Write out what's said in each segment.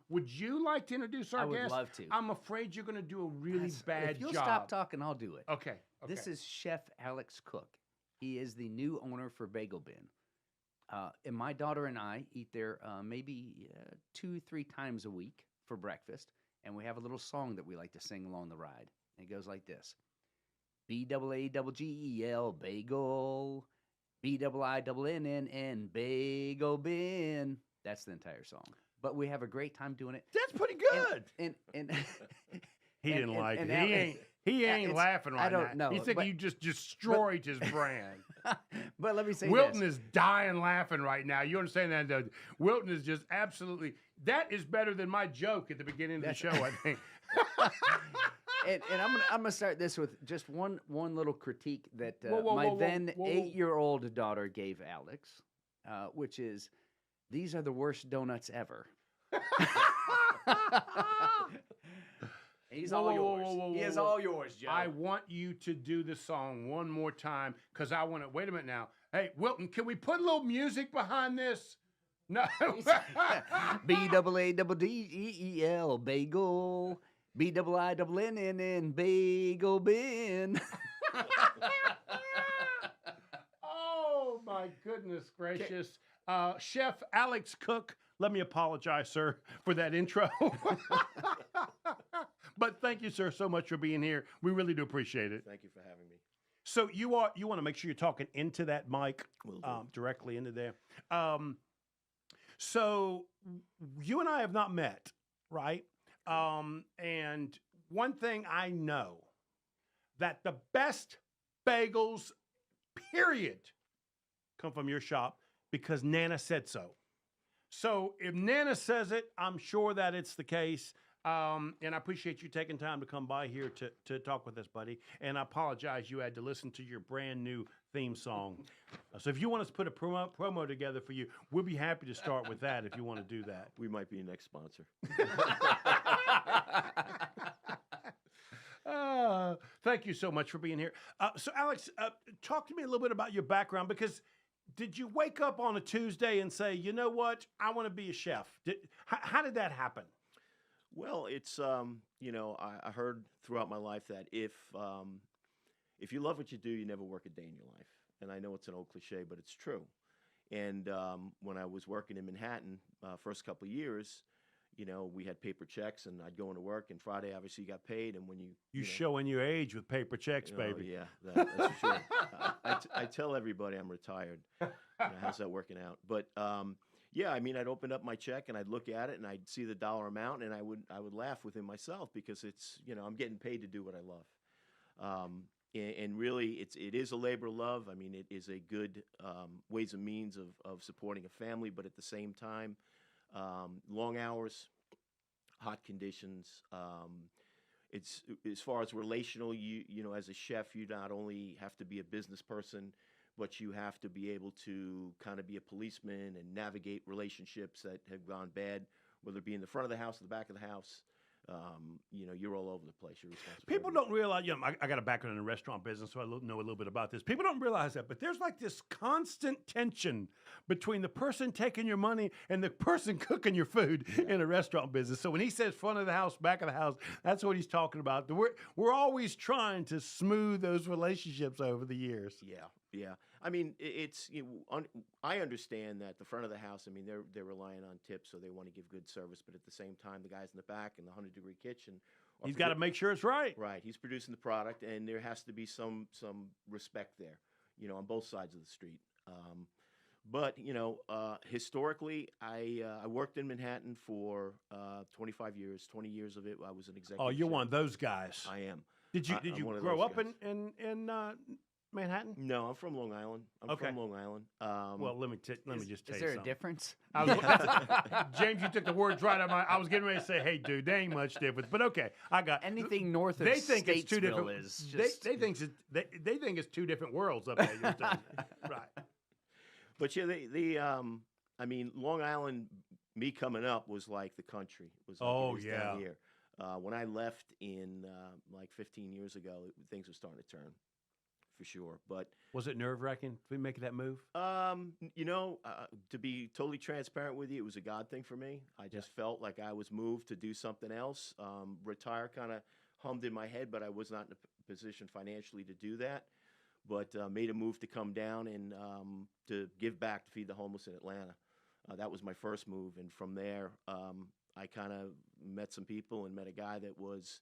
Would you like to introduce our I would guest? love to. I'm afraid you're going to do a really bad If you'll job. stop talking, I'll do it. Okay. This is Chef Alex Cook. He is the new owner for Bagel Bin. And my daughter and I eat there maybe 2-3 times a week for breakfast. And we have a little song that we like to sing along the ride. And it goes like this. BAAGGEL, bagel. BIINNN, bagel bin. That's the entire song. But we have a great time doing it. That's pretty good. And he didn't like it. He ain't laughing right now. I don't know. He's thinking you just destroyed his brand. But let me say Wilton is dying laughing right now. You understand that? Though? Wilton is just absolutely. That is better than my joke at the beginning of the show, I think. And I'm gonna start this with just one little critique that Whoa, my then whoa. 8-year-old daughter gave Alex, which is, these are the worst donuts ever. He's all yours. He is all yours, Joe. I want you to do the song one more time because I want to. Wait a minute now. Hey, Wilton, can we put a little music behind this? No. BAADDEL, bagel. BIINNN, bagel bin. Oh, my goodness gracious. Chef Alex Cook, let me apologize, sir, for that intro. But thank you, sir, so much for being here. We really do appreciate it. Thank you for having me. So you want to make sure you're talking into that mic, directly into there. So you and I have not met, right? And one thing I know, that the best bagels, period, come from your shop because Nana said so. So if Nana says it, I'm sure that it's the case. And I appreciate you taking time to come by here to talk with us, buddy. And I apologize you had to listen to your brand new theme song. So if you want us to put a promo together for you, we'll be happy to start with that if you want to do that. We might be your next sponsor. Thank you so much for being here. So Alex, talk to me a little bit about your background, because did you wake up on a Tuesday and say, you know what, I want to be a chef? How did that happen? Well, it's I heard throughout my life that if you love what you do, you never work a day in your life. And I know it's an old cliche, but it's true. And when I was working in Manhattan, first couple of years, we had paper checks, and I'd go into work, and Friday obviously you got paid. And when you showing your age with paper checks, baby. Yeah, that's for sure. I tell everybody I'm retired. How's that working out? But yeah, I mean, I'd open up my check and I'd look at it and I'd see the dollar amount, and I would laugh within myself, because it's, I'm getting paid to do what I love. And really, it is a labor of love. I mean, it is a good ways and means of supporting a family, but at the same time, long hours, hot conditions. It's as far as relational, as a chef, you not only have to be a business person, but you have to be able to kind of be a policeman and navigate relationships that have gone bad, whether it be in the front of the house or the back of the house. You're all over the place. You're responsible. People don't realize, I got a background in the restaurant business, so I know a little bit about this. People don't realize that, but there's like this constant tension between the person taking your money and the person cooking your food in a restaurant business. So when he says front of the house, back of the house, that's what he's talking about. We're always trying to smooth those relationships over the years. Yeah. I mean, I understand that the front of the house, I mean, they're relying on tips, so they want to give good service. But at the same time, the guys in the back in the 100-degree kitchen, he's got to make sure it's right. Right. He's producing the product, and there has to be some respect there, on both sides of the street. But historically, I worked in Manhattan for 25 years. 20 years of it, I was an executive. Oh, you're chef. one of those guys. I am. Did you grow up in Manhattan? No, I'm from Long Island. I'm from Long Island. Well, let me just tell you something. Is there a difference? James, you took the words right out of my. I was getting ready to say, "Hey, dude, there ain't much difference," but okay, I got anything north of. They think it's two different. Is just... They think it's two different worlds up there. You're telling me. Right. But yeah, I mean, Long Island, me coming up was like the country. It was like down here. When I left in like 15 years ago, things were starting to turn. for sure. But Was it nerve-wracking to make that move? to be totally transparent with you, it was a God thing for me. I just felt like I was moved to do something else. Retire kind of hummed in my head, but I was not in a position financially to do that. But made a move to come down and to give back to feed the homeless in Atlanta. That was my first move, and from there, I kind of met some people and met a guy that was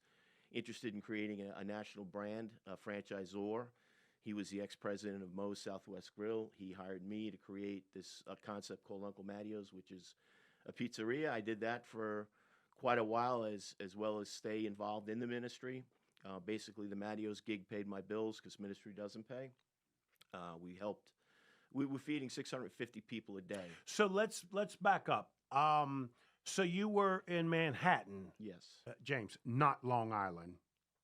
interested in creating a national brand, a franchisor. He was the ex-president of Moe's Southwest Grill. He hired me to create this concept called Uncle Matteo's, which is a pizzeria. I did that for quite a while, as well as stay involved in the ministry. Basically, the Matteo's gig paid my bills because ministry doesn't pay. We were feeding 650 people a day. So let's back up. So you were in Manhattan, Yes. James, not Long Island.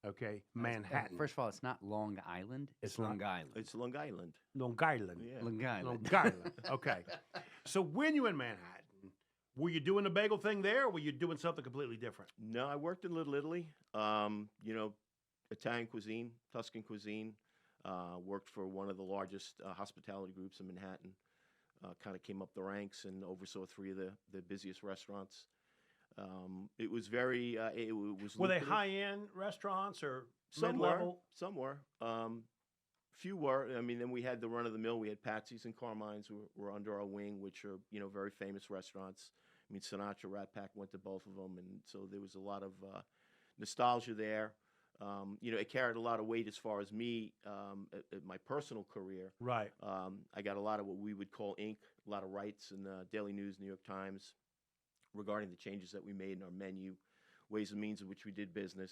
Okay, Manhattan. First of all, it's not Long Island. It's not- Long Island. It's Long Island. Long Island. Yeah. Long Island. Long Island. Okay. So when you were in Manhattan, were you doing the bagel thing there, or were you doing something completely different? No, I worked in Little Italy. Italian cuisine, Tuscan cuisine. Worked for one of the largest hospitality groups in Manhattan. Kind of came up the ranks and oversaw 3 of the busiest restaurants. It was very. It was. Were they lucrative. high-end restaurants or Some were. mid-level? Some were. Few were. I mean, then we had the run of the mill. We had Patsy's and Carmine's were under our wing, which are very famous restaurants. I mean, Sinatra, Rat Pack went to both of them, and so there was a lot of nostalgia there. It carried a lot of weight as far as me at my personal career. Right. I got a lot of what we would call ink, a lot of rights in the Daily News, New York Times, regarding the changes that we made in our menu, ways and means in which we did business.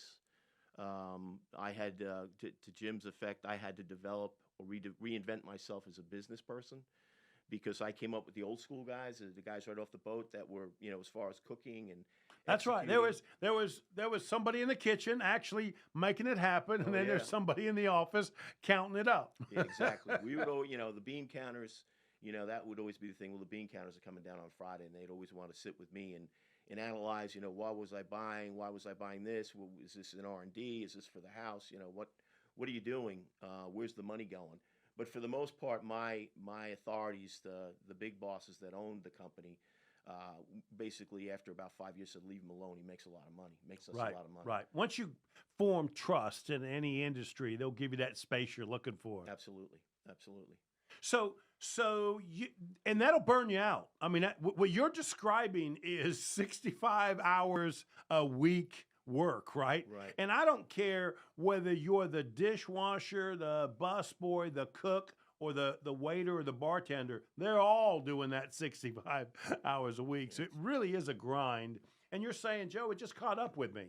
I had, to Jim's effect, I had to develop or reinvent myself as a business person, because I came up with the old school guys, the guys right off the boat that were, as far as cooking and That's right. executing. There was somebody in the kitchen actually making it happen, and Oh, then there's yeah. somebody in the office counting it up. Yeah, exactly. We would, the bean counters, that would always be the thing. Well, the bean counters are coming down on Friday, and they'd always want to sit with me and analyze, what was I buying? Why was I buying this? Is this an R&D? Is this for the house? What are you doing? Where's the money going? But for the most part, my authorities, the big bosses that owned the company, basically after about 5 years said, leave him alone. He makes a lot of money. Makes us Right. a lot of money. Right. Once you form trust in any industry, they'll give you that space you're looking for. Absolutely. Absolutely. So you, and that'll burn you out. I mean, what you're describing is 65 hours a week work, right? Right. And I don't care whether you're the dishwasher, the busboy, the cook, or the waiter or the bartender. They're all doing that 65 hours a week. So it really is a grind. And you're saying, Joe, it just caught up with me.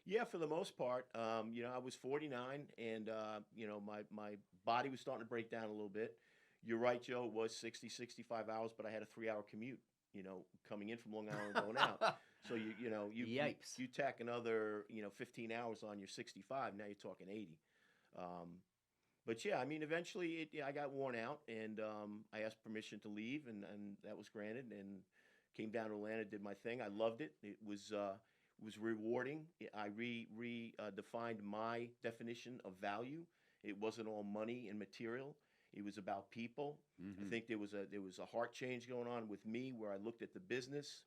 Yeah, for the most part. I was 49, and my body was starting to break down a little bit. You're right, Joe. It was 65 hours, but I had a 3-hour commute. Coming in from Long Island and going out. So Yipes. you tack another 15 hours on your 65. Now you're talking 80. But yeah, I mean, eventually I got worn out, and I asked permission to leave, and that was granted, and came down to Atlanta, did my thing. I loved it. It was rewarding. I redefined my definition of value. It wasn't all money and material. It was about people. Mm-hmm. I think there was a heart change going on with me, where I looked at the business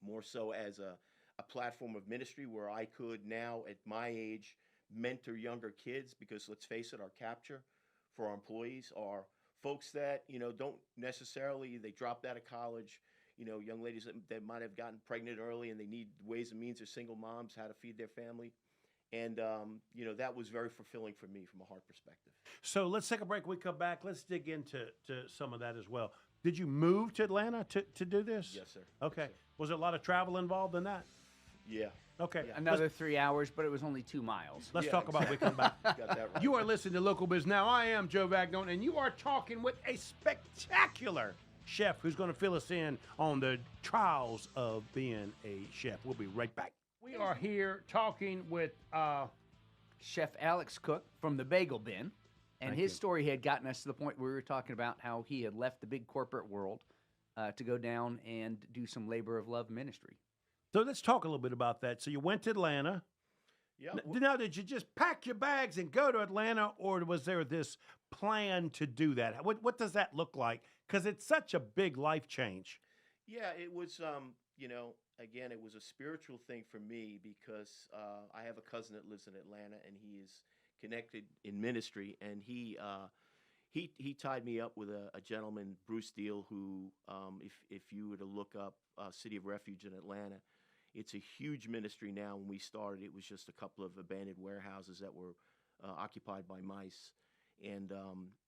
more so as a platform of ministry, where I could now, at my age, mentor younger kids, because let's face it, our capture for our employees are folks that don't necessarily, they dropped out of college, young ladies that might have gotten pregnant early, and they need ways and means, or single moms, how to feed their family. And that was very fulfilling for me from a heart perspective. So let's take a break. When we come back, let's dig into some of that as well. Did you move to Atlanta to do this? Yes, sir. Okay. Yes, sir. Was there a lot of travel involved in that? Yeah. Okay. Yeah. Another 3 hours, but it was only 2 miles. Let's Yeah, talk about when we come back. Got that right. You are listening to Local Biz Now. I am Joe Vagnone, and you are talking with a spectacular chef who's going to fill us in on the trials of being a chef. We'll be right back. We are here talking with Chef Alex Cook from the Bagel Bin, and Thank his you. story had gotten us to the point where we were talking about how he had left the big corporate world to go down and do some labor of love ministry. So let's talk a little bit about that. So you went to Atlanta. Yeah. Now, did you just pack your bags and go to Atlanta, or was there this plan to do that? What does that look like? Because it's such a big life change. Yeah, it was, again, it was a spiritual thing for me because I have a cousin that lives in Atlanta and he is connected in ministry. And he tied me up with a gentleman, Bruce Deal, who, if you were to look up City of Refuge in Atlanta, it's a huge ministry now. When we started, it was just a couple of abandoned warehouses that were occupied by mice. And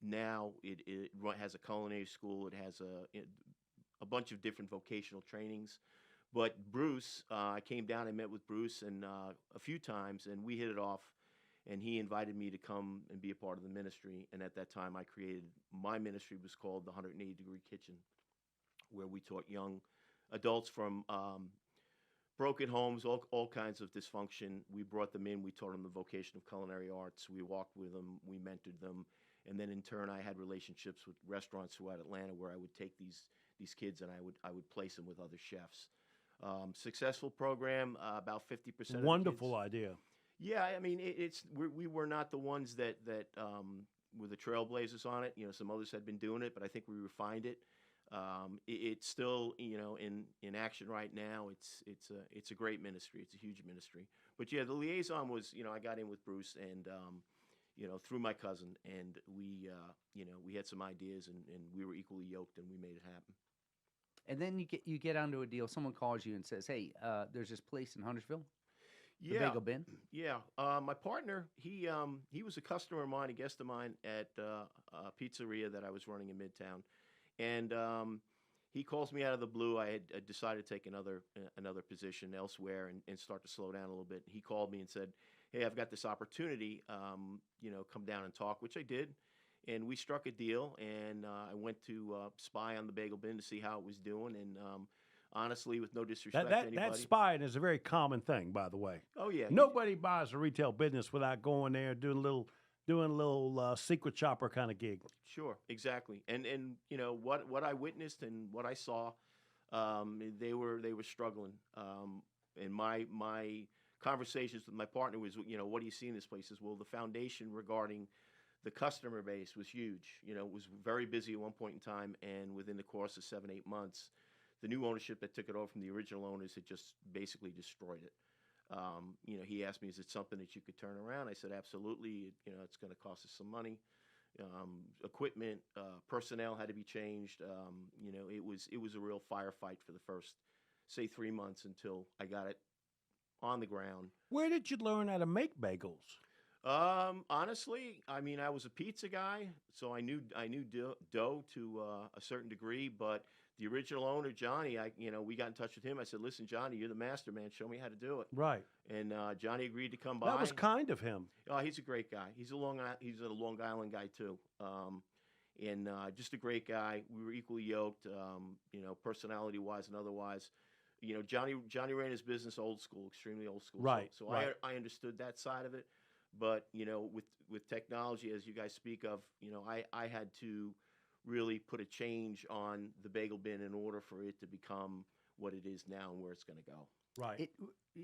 now it has a culinary school. It has a bunch of different vocational trainings. But Bruce, I came down and met with Bruce and a few times, and we hit it off. And he invited me to come and be a part of the ministry. And at that time, I created my ministry. Was called the 180-Degree Kitchen, where we taught young adults from broken homes, all kinds of dysfunction. We brought them in. We taught them the vocation of culinary arts. We walked with them. We mentored them. And then in turn, I had relationships with restaurants throughout Atlanta where I would take these kids and I would place them with other chefs. Successful program, about 50%. Wonderful idea. Yeah, I mean, we were not the ones that were the trailblazers on it. Some others had been doing it, but I think we refined it. It's still, in action right now. It's a great ministry. It's a huge ministry. But yeah, the liaison was, I got in with Bruce and, through my cousin, and we had some ideas and we were equally yoked and we made it happen. And then you get onto a deal. Someone calls you and says, "Hey, there's this place in Huntersville, the Yeah, Bagel Bin." yeah. My partner, he was a customer of mine, a guest of mine at a pizzeria that I was running in Midtown, and he calls me out of the blue. I had decided to take another position elsewhere and start to slow down a little bit. He called me and said, "Hey, I've got this opportunity. Come down and talk," which I did. And we struck a deal, and I went to spy on the Bagel Bin to see how it was doing. And honestly, with no disrespect to anybody. That spying is a very common thing, by the way. Oh yeah. Nobody buys a retail business without going there doing a little secret shopper kind of gig. Sure, exactly. And what I witnessed and what I saw, they were struggling. And my conversations with my partner was, what do you see in this place? Is, well, the foundation regarding the customer base was huge. It was very busy at one point in time, and within the course of 7-8 months, the new ownership that took it over from the original owners had just basically destroyed it. He asked me, "Is it something that you could turn around?" I said, "Absolutely. It's going to cost us some money, equipment, personnel had to be changed. It was a real firefight for the first, say, 3 months until I got it on the ground." Where did you learn how to make bagels? Honestly, I mean, I was a pizza guy, so I knew dough to a certain degree. But the original owner, Johnny, we got in touch with him. I said, "Listen, Johnny, you're the master, man. Show me how to do it." Right. And Johnny agreed to come by. That was kind of him. Oh, he's a great guy. He's a Long Island guy too. And just a great guy. We were equally yoked, personality wise and otherwise. Johnny ran his business old school, extremely old school. Right. So right. I understood that side of it. But with technology, as you guys speak of, I had to really put a change on the Bagel Bin in order for it to become what it is now and where it's going to go. Right.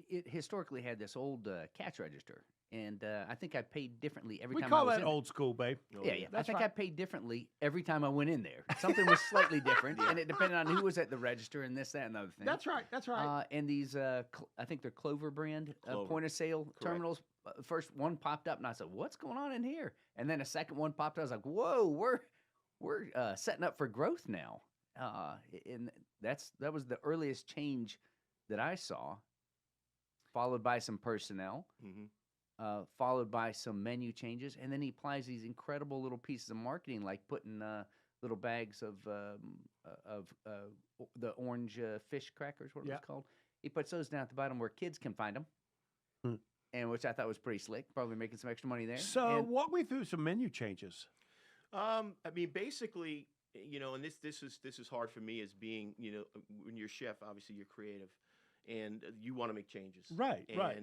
It historically had this old cash register, and I think I paid differently every We time. call I was that in old school, babe. Oh, Yeah, I That's think right. I paid differently every time I went in there. Something was slightly different, and it depended on who was at the register and this, that, and the other thing. That's right. That's right. And these, I think they're Clover brand Clover. point of sale Correct. terminals. First one popped up, and I said, "What's going on in here?" And then a second one popped up. I was like, "Whoa, we're setting up for growth now." And that was the earliest change that I saw, followed by some personnel. Mm-hmm. Followed by some menu changes, and then he applies these incredible little pieces of marketing, like putting little bags of the orange fish crackers, what it was called. He puts those down at the bottom where kids can find them, and which I thought was pretty slick. Probably making some extra money there. So And- walk me through some menu changes. I mean, basically, and this is hard for me as being, when you're a chef, obviously you're creative, and you want to make changes. Right, and right.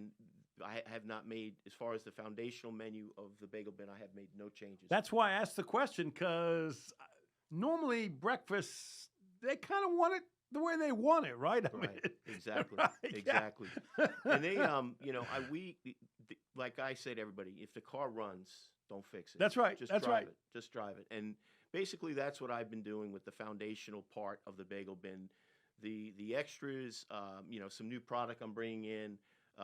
I have not made, as far as the foundational menu of the Bagel Bin, I have made no changes. That's why I asked the question, because normally breakfast, they kind of want it the way they want it, right? I Right, mean, exactly, right, yeah. exactly. And they, like I say to everybody, if the car runs, don't fix it. That's right. Just That's drive right. it. Just drive it. And basically, that's what I've been doing with the foundational part of the bagel bin. The extras, some new product I'm bringing in,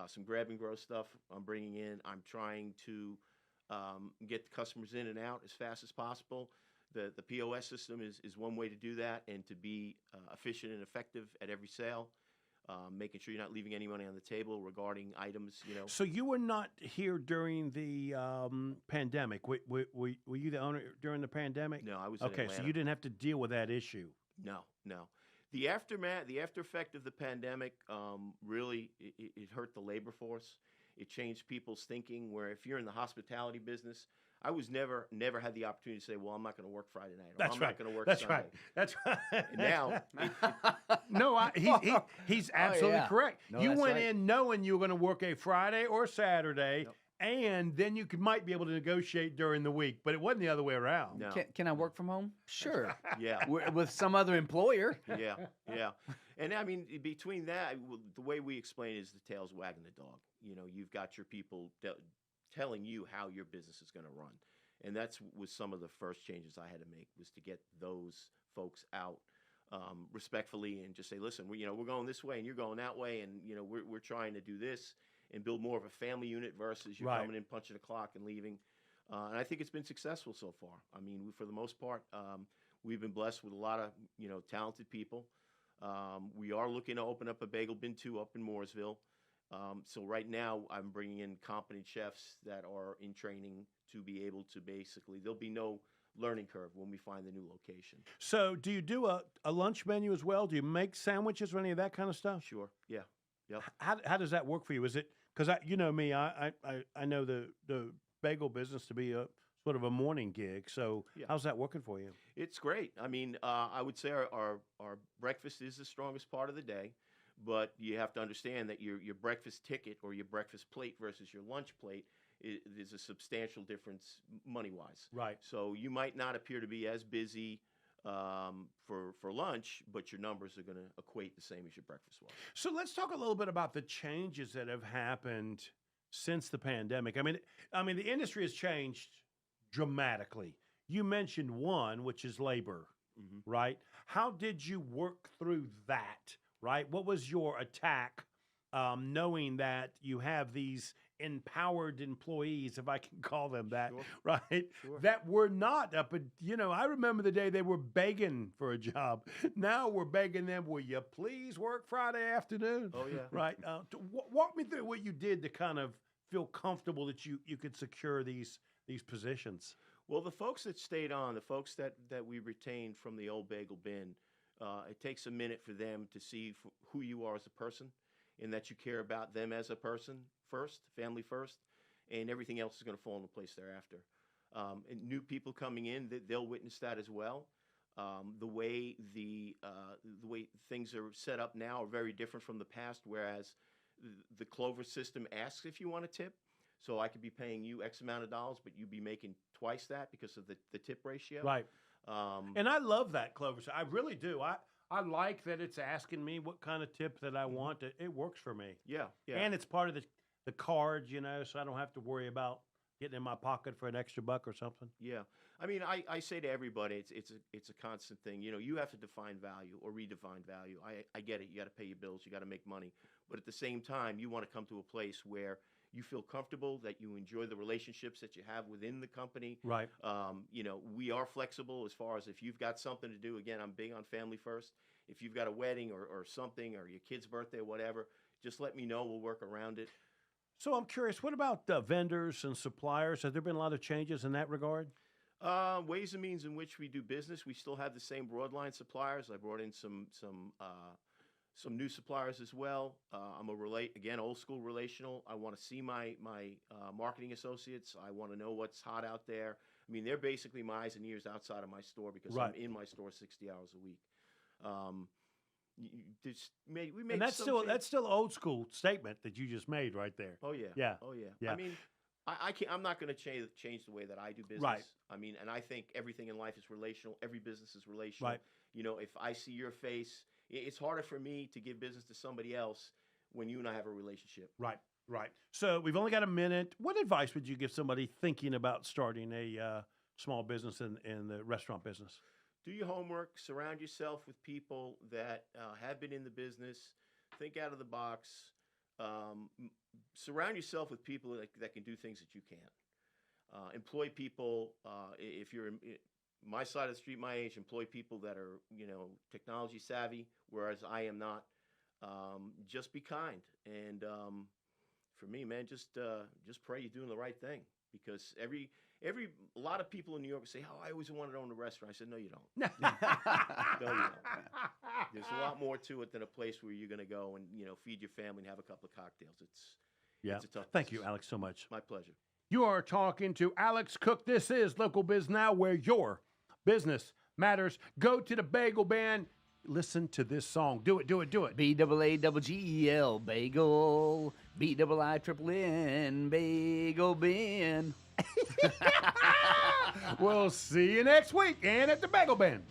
some grab and grow stuff I'm bringing in. I'm trying to get the customers in and out as fast as possible. The POS system is one way to do that, and to be efficient and effective at every sale. Making sure you're not leaving any money on the table regarding items. So you were not here during the pandemic. Were you the owner during the pandemic? No, I was in Okay, so Atlanta. you didn't have to deal with that issue. No. The aftermath, the after effect of the pandemic, really it hurt the labor force. It changed people's thinking. Where if you're in the hospitality business, I was never had the opportunity to say, "Well, I'm not going to work Friday night," or That's "I'm right. not going to work That's Sunday." right. That's right. And now, No, he's absolutely yeah. correct. No, You that's went right. in knowing you were going to work a Friday or Saturday, Yep. and then you might be able to negotiate during the week, but it wasn't the other way around. no, Can I work from home? Sure. yeah, With some other employer. yeah, yeah. And I mean, between that, the way we explain it is the tail's wagging the dog. You've got your people telling you how your business is going to run. And that's was some of the first changes I had to make, was to get those folks out respectfully and just say, listen, we're going this way and you're going that way, and we're trying to do this and build more of a family unit versus you're Right. coming in, punching a clock, and leaving. And I think it's been successful so far. I mean, for the most part, we've been blessed with a lot of talented people. We are looking to open up a Bagel Bin 2 up in Mooresville. So right now, I'm bringing in competent chefs that are in training to be able to there'll be no learning curve when we find the new location. So do you do a lunch menu as well? Do you make sandwiches or any of that kind of stuff? Sure. Yeah. Yep. How does that work for you? Is it because me? I know the bagel business to be a sort of a morning gig. So Yeah. how's that working for you? It's great. I mean, I would say our breakfast is the strongest part of the day, but you have to understand that your breakfast ticket or your breakfast plate versus your lunch plate is a substantial difference money-wise. Right. So you might not appear to be as busy for lunch, but your numbers are going to equate the same as your breakfast was. So let's talk a little bit about the changes that have happened since the pandemic. I mean, the industry has changed dramatically. You mentioned one, which is labor, Mm-hmm. right? How did you work through that, right? What was your attack, knowing that you have these empowered employees, if I can call them that, Sure. right? Sure. That were not up. I remember the day they were begging for a job. Now we're begging them, will you please work Friday afternoon? Oh, yeah. Right. Walk me through what you did to kind of feel comfortable that you could secure these positions. Well, the folks that stayed on, the folks that we retained from the old Bagel Bin, it takes a minute for them to see who you are as a person, and that you care about them as a person first, family first, and everything else is going to fall into place thereafter. And new people coming in, they'll witness that as well. The way things are set up now are very different from the past, whereas the Clover system asks if you want a tip. So I could be paying you X amount of dollars, but you'd be making twice that because of the tip ratio. Right. And I love that, Clover. I really do. I like that it's asking me what kind of tip that I want. It works for me. Yeah, yeah. And it's part of the card, so I don't have to worry about getting in my pocket for an extra buck or something. Yeah, I mean, I say to everybody, it's a constant thing. You have to define value or redefine value. I get it. You got to pay your bills. You got to make money. But at the same time, you want to come to a place where you feel comfortable, that you enjoy the relationships that you have within the company. Right. We are flexible as far as if you've got something to do. Again, I'm big on family first. If you've got a wedding or something, or your kid's birthday, whatever, just let me know. We'll work around it. So I'm curious, what about vendors and suppliers? Have there been a lot of changes in that regard? Ways and means in which we do business. We still have the same broadline suppliers. I brought in some new suppliers as well. I'm old school relational. I want to see my marketing associates. I want to know what's hot out there. I mean, they're basically my eyes and ears outside of my store because Right. I'm in my store 60 hours a week. We made And that's some still changes. that's still an old school statement that you just made right there. Oh yeah. Yeah. Oh yeah. Yeah. I mean, I can't. I'm not going to change the way that I do business. Right. I mean, and I think everything in life is relational. Every business is relational. Right. If I see your face, it's harder for me to give business to somebody else when you and I have a relationship. Right, right. So we've only got a minute. What advice would you give somebody thinking about starting a small business in the restaurant business? Do your homework. Surround yourself with people that have been in the business. Think out of the box. Surround yourself with people that can do things that you can't. Employ people. If you're my side of the street, my age, employ people that are technology savvy, whereas I am not. Just be kind, and for me, man, just pray you're doing the right thing, because a lot of people in New York say, "Oh, I always wanted to own a restaurant." I said, "No, you don't. No, you don't. There's a lot more to it than a place where you're going to go and feed your family and have a couple of cocktails. It's a tough. Thank you, business. Alex, so much. My pleasure. You are talking to Alex Cook. This is Local Biz Now, where your business matters. Go to the Bagel Band. Listen to this song. Do it, do it, do it. BAAGEL, Bagel. BIINN, Bagel Bin. We'll see you next week and at the Bagel Band.